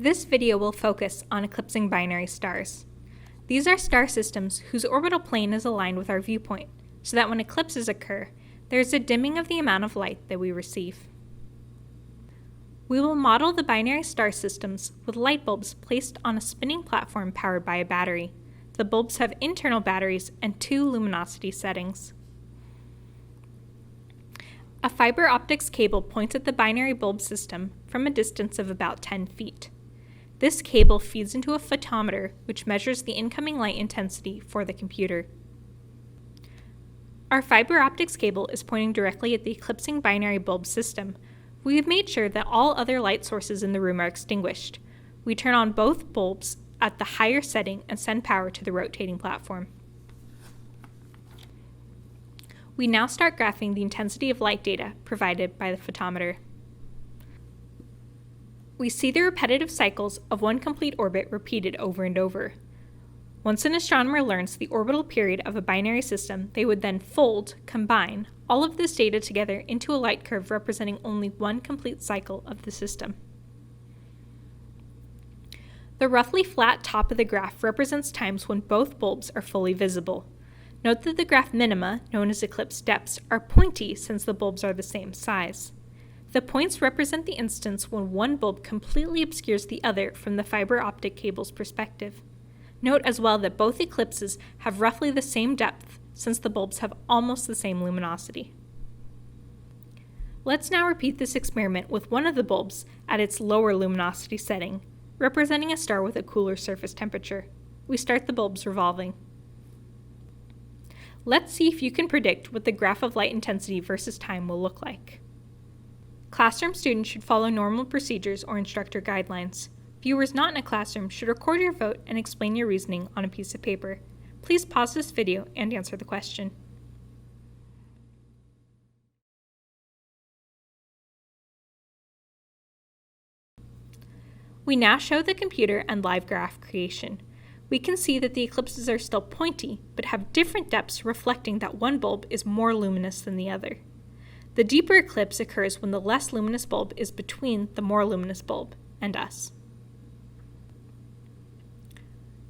This video will focus on eclipsing binary stars. These are star systems whose orbital plane is aligned with our viewpoint, so that when eclipses occur, there is a dimming of the amount of light that we receive. We will model the binary star systems with light bulbs placed on a spinning platform powered by a battery. The bulbs have internal batteries and 2 luminosity settings. A fiber optics cable points at the binary bulb system from a distance of about 10 feet. This cable feeds into a photometer, which measures the incoming light intensity for the computer. Our fiber optics cable is pointing directly at the eclipsing binary bulb system. We have made sure that all other light sources in the room are extinguished. We turn on both bulbs at the higher setting and send power to the rotating platform. We now start graphing the intensity of light data provided by the photometer. We see the repetitive cycles of one complete orbit repeated over and over. Once an astronomer learns the orbital period of a binary system, they would then combine all of this data together into a light curve representing only one complete cycle of the system. The roughly flat top of the graph represents times when both bulbs are fully visible. Note that the graph minima, known as eclipse depths, are pointy since the bulbs are the same size. The points represent the instance when one bulb completely obscures the other from the fiber optic cable's perspective. Note as well that both eclipses have roughly the same depth since the bulbs have almost the same luminosity. Let's now repeat this experiment with one of the bulbs at its lower luminosity setting, representing a star with a cooler surface temperature. We start the bulbs revolving. Let's see if you can predict what the graph of light intensity versus time will look like. Classroom students should follow normal procedures or instructor guidelines. Viewers not in a classroom should record your vote and explain your reasoning on a piece of paper. Please pause this video and answer the question. We now show the computer and live graph creation. We can see that the eclipses are still pointy, but have different depths reflecting that one bulb is more luminous than the other. The deeper eclipse occurs when the less luminous bulb is between the more luminous bulb and us.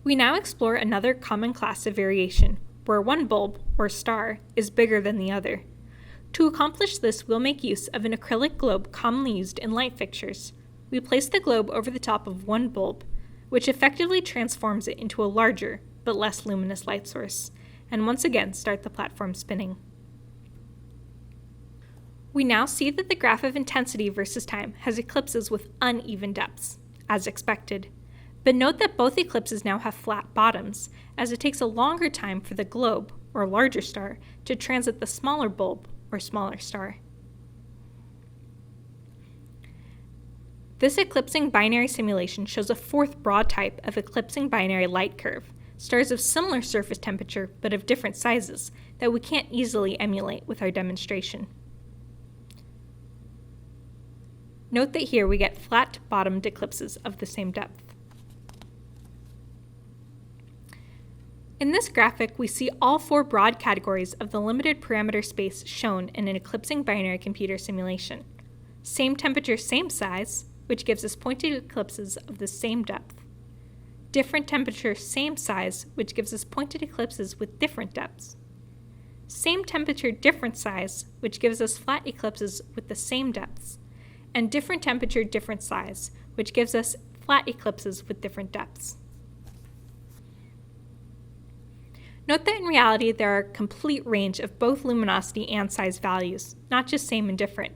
We now explore another common class of variation, where one bulb, or star, is bigger than the other. To accomplish this, we'll make use of an acrylic globe commonly used in light fixtures. We place the globe over the top of one bulb, which effectively transforms it into a larger, but less luminous light source, and once again start the platform spinning. We now see that the graph of intensity versus time has eclipses with uneven depths, as expected. But note that both eclipses now have flat bottoms, as it takes a longer time for the globe, or larger star, to transit the smaller bulb, or smaller star. This eclipsing binary simulation shows a fourth broad type of eclipsing binary light curve, stars of similar surface temperature but of different sizes, that we can't easily emulate with our demonstration. Note that here we get flat-bottomed eclipses of the same depth. In this graphic, we see all 4 broad categories of the limited parameter space shown in an eclipsing binary computer simulation. Same temperature, same size, which gives us pointed eclipses of the same depth. Different temperature, same size, which gives us pointed eclipses with different depths. Same temperature, different size, which gives us flat eclipses with the same depths. And different temperature, different size, which gives us flat eclipses with different depths. Note that in reality there are a complete range of both luminosity and size values, not just same and different.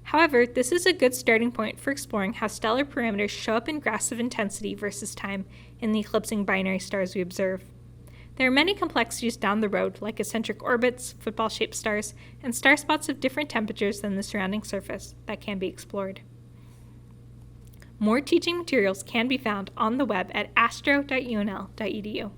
However, this is a good starting point for exploring how stellar parameters show up in graphs of intensity versus time in the eclipsing binary stars we observe. There are many complexities down the road, like eccentric orbits, football-shaped stars, and star spots of different temperatures than the surrounding surface that can be explored. More teaching materials can be found on the web at astro.unl.edu.